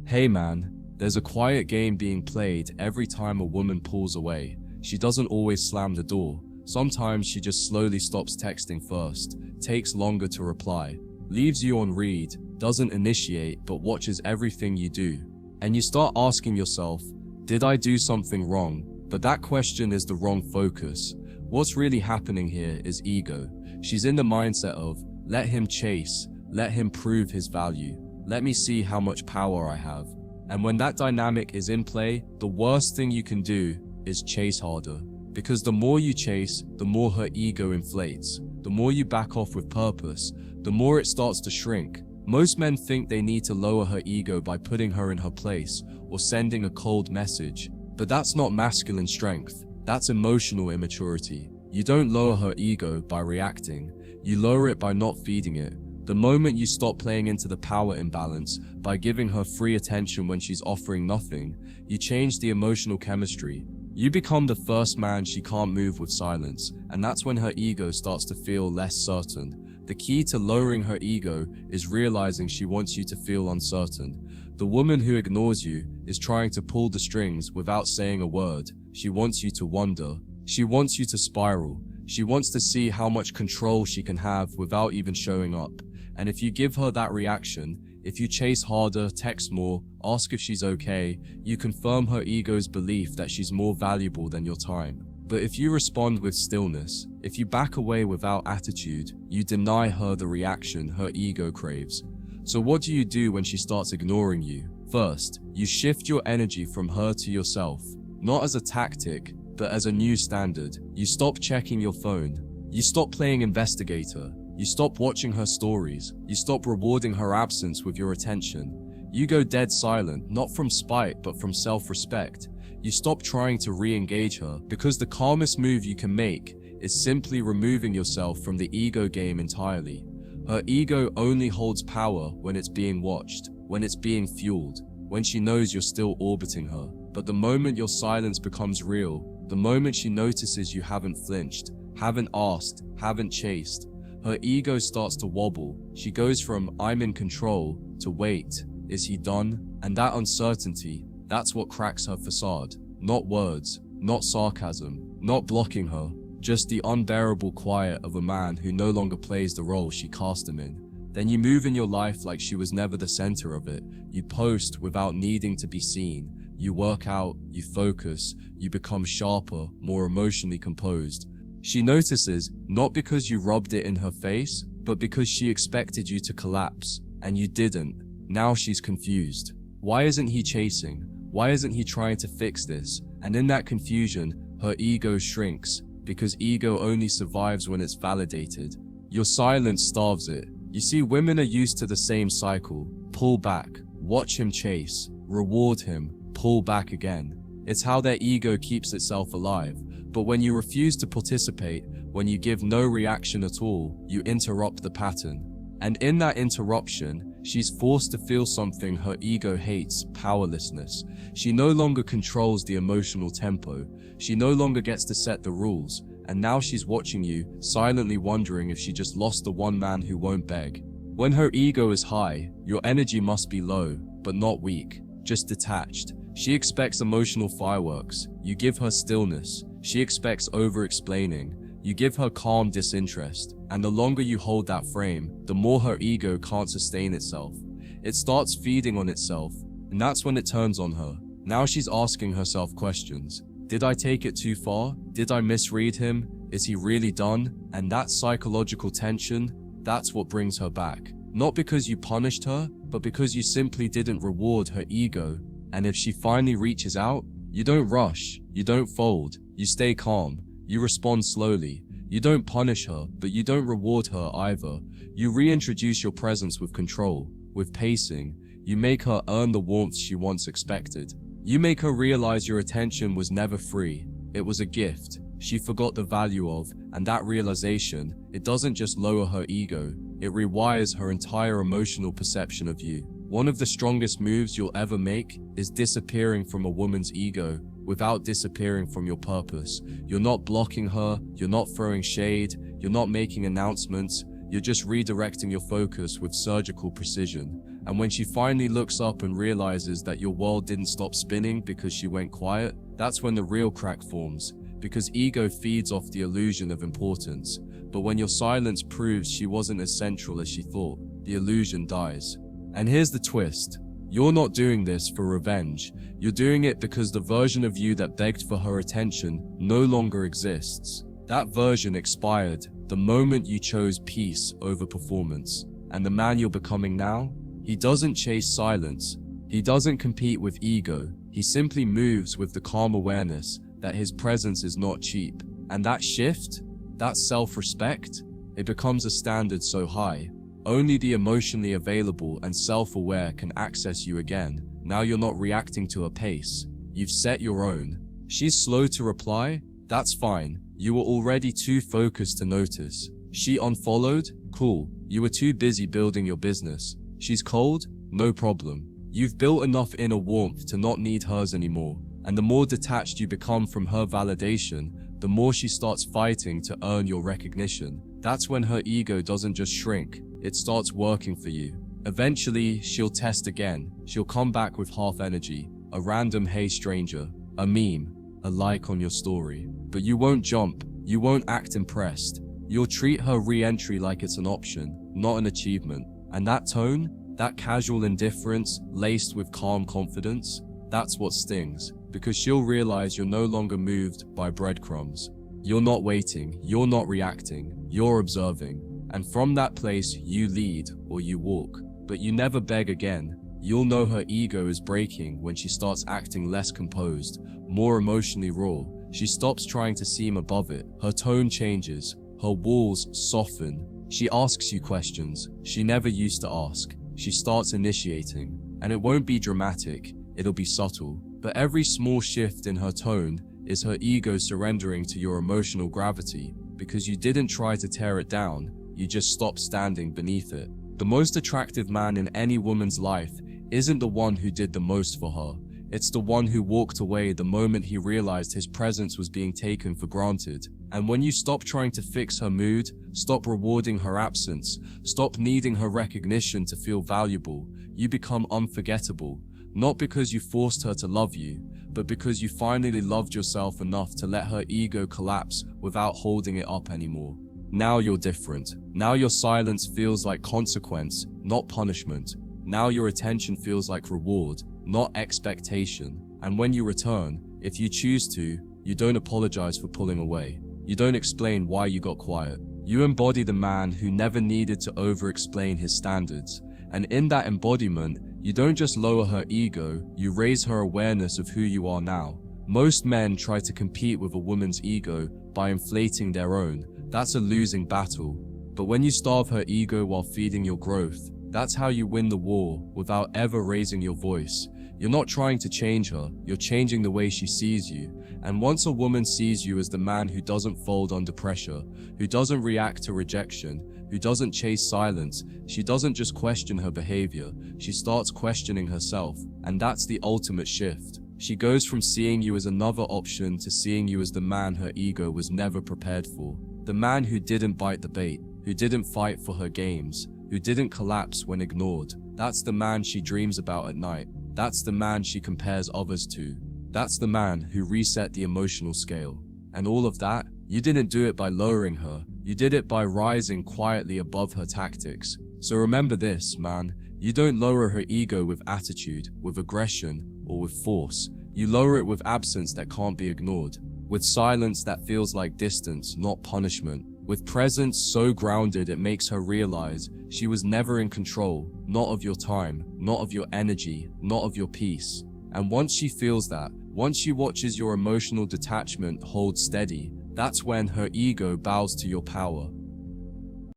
Hey man, there's a quiet game being played every time a woman pulls away. She doesn't always slam the door. Sometimes she just slowly stops texting first, takes longer to reply, leaves you on read, doesn't initiate but watches everything you do. And you start asking yourself, did I do something wrong? But that question is the wrong focus. What's really happening here is ego. She's in the mindset of, let him chase, let him prove his value, let me see how much power I have. And when that dynamic is in play, the worst thing you can do is chase harder. Because the more you chase, the more her ego inflates. The more you back off with purpose, the more it starts to shrink. Most men think they need to lower her ego by putting her in her place or sending a cold message. But that's not masculine strength. That's emotional immaturity. You don't lower her ego by reacting. You lower it by not feeding it. The moment you stop playing into the power imbalance by giving her free attention when she's offering nothing, you change the emotional chemistry. You become the first man she can't move with silence, and that's when her ego starts to feel less certain. The key to lowering her ego is realizing she wants you to feel uncertain. The woman who ignores you is trying to pull the strings without saying a word. She wants you to wonder. She wants you to spiral. She wants to see how much control she can have without even showing up. And if you give her that reaction, if you chase harder, text more, ask if she's okay, you confirm her ego's belief that she's more valuable than your time. But if you respond with stillness, if you back away without attitude, you deny her the reaction her ego craves. So what do you do when she starts ignoring you? First, you shift your energy from her to yourself, not as a tactic, but as a new standard. You stop checking your phone. You stop playing investigator. You stop watching her stories. You stop rewarding her absence with your attention. You go dead silent, not from spite, but from self-respect. You stop trying to re-engage her, because the calmest move you can make is simply removing yourself from the ego game entirely. Her ego only holds power when it's being watched, when it's being fueled, when she knows you're still orbiting her. But the moment your silence becomes real, the moment she notices you haven't flinched, haven't asked, haven't chased, her ego starts to wobble. She goes from "I'm in control" to "wait, is he done?" And that uncertainty, that's what cracks her facade. Not words, not sarcasm, not blocking her, just the unbearable quiet of a man who no longer plays the role she cast him in. Then you move in your life like she was never the center of it. You post without needing to be seen. You work out, you focus, you become sharper, more emotionally composed. She notices, not because you rubbed it in her face, but because she expected you to collapse, and you didn't. Now she's confused. Why isn't he chasing? Why isn't he trying to fix this? And in that confusion, her ego shrinks, because ego only survives when it's validated. Your silence starves it. You see, women are used to the same cycle. Pull back, watch him chase, reward him, pull back again. It's how their ego keeps itself alive. But when you refuse to participate, when you give no reaction at all, you interrupt the pattern. And in that interruption, she's forced to feel something her ego hates: powerlessness. She no longer controls the emotional tempo. She no longer gets to set the rules. And now she's watching you, silently wondering if she just lost the one man who won't beg. When her ego is high, your energy must be low, but not weak, just detached. She expects emotional fireworks. You give her stillness. She expects over-explaining. You give her calm disinterest. And the longer you hold that frame, the more her ego can't sustain itself. It starts feeding on itself, and that's when it turns on her. Now she's asking herself questions. Did I take it too far? Did I misread him? Is he really done? And that psychological tension, that's what brings her back. Not because you punished her, but because you simply didn't reward her ego. And if she finally reaches out, you don't rush, you don't fold, you stay calm, you respond slowly. You don't punish her, but you don't reward her either. You reintroduce your presence with control, with pacing. You make her earn the warmth she once expected. You make her realize your attention was never free. It was a gift she forgot the value of, and that realization, it doesn't just lower her ego, it rewires her entire emotional perception of you. One of the strongest moves you'll ever make is disappearing from a woman's ego without disappearing from your purpose. You're not blocking her, you're not throwing shade, you're not making announcements, you're just redirecting your focus with surgical precision. And when she finally looks up and realizes that your world didn't stop spinning because she went quiet, that's when the real crack forms, because ego feeds off the illusion of importance. But when your silence proves she wasn't as central as she thought, the illusion dies. And here's the twist. You're not doing this for revenge. You're doing it because the version of you that begged for her attention no longer exists. That version expired the moment you chose peace over performance. And the man you're becoming now, he doesn't chase silence. He doesn't compete with ego. He simply moves with the calm awareness that his presence is not cheap. And that shift, that self-respect, it becomes a standard so high. Only the emotionally available and self-aware can access you again. Now you're not reacting to a pace. You've set your own. She's slow to reply? That's fine. You were already too focused to notice. She unfollowed? Cool. You were too busy building your business. She's cold? No problem. You've built enough inner warmth to not need hers anymore. And the more detached you become from her validation, the more she starts fighting to earn your recognition. That's when her ego doesn't just shrink, it starts working for you. Eventually, she'll test again. She'll come back with half energy, a random "hey stranger," a meme, a like on your story. But you won't jump, you won't act impressed. You'll treat her re-entry like it's an option, not an achievement. And that tone, that casual indifference laced with calm confidence, that's what stings. Because she'll realize you're no longer moved by breadcrumbs. You're not waiting, you're not reacting, you're observing. And from that place, you lead or you walk. But you never beg again. You'll know her ego is breaking when she starts acting less composed, more emotionally raw. She stops trying to seem above it. Her tone changes. Her walls soften. She asks you questions she never used to ask. She starts initiating. And it won't be dramatic, it'll be subtle. But every small shift in her tone is her ego surrendering to your emotional gravity, because you didn't try to tear it down, you just stopped standing beneath it. The most attractive man in any woman's life isn't the one who did the most for her. It's the one who walked away the moment he realized his presence was being taken for granted. And when you stop trying to fix her mood, stop rewarding her absence, stop needing her recognition to feel valuable, you become unforgettable. Not because you forced her to love you, but because you finally loved yourself enough to let her ego collapse without holding it up anymore. Now you're different. Now your silence feels like consequence, not punishment. Now your attention feels like reward, not expectation. And when you return, if you choose to, you don't apologize for pulling away. You don't explain why you got quiet. You embody the man who never needed to over-explain his standards. And in that embodiment, you don't just lower her ego, you raise her awareness of who you are now. Most men try to compete with a woman's ego by inflating their own. That's a losing battle. But when you starve her ego while feeding your growth, that's how you win the war without ever raising your voice. You're not trying to change her, you're changing the way she sees you. And once a woman sees you as the man who doesn't fold under pressure, who doesn't react to rejection, who doesn't chase silence, she doesn't just question her behavior, she starts questioning herself. And that's the ultimate shift. She goes from seeing you as another option to seeing you as the man her ego was never prepared for. The man who didn't bite the bait, who didn't fight for her games, who didn't collapse when ignored. That's the man she dreams about at night. That's the man she compares others to. That's the man who reset the emotional scale. And all of that, you didn't do it by lowering her. You did it by rising quietly above her tactics. So remember this, man. You don't lower her ego with attitude, with aggression, or with force. You lower it with absence that can't be ignored. With silence that feels like distance, not punishment. With presence so grounded it makes her realize she was never in control, not of your time, not of your energy, not of your peace. And once she feels that, once she watches your emotional detachment hold steady, that's when her ego bows to your power.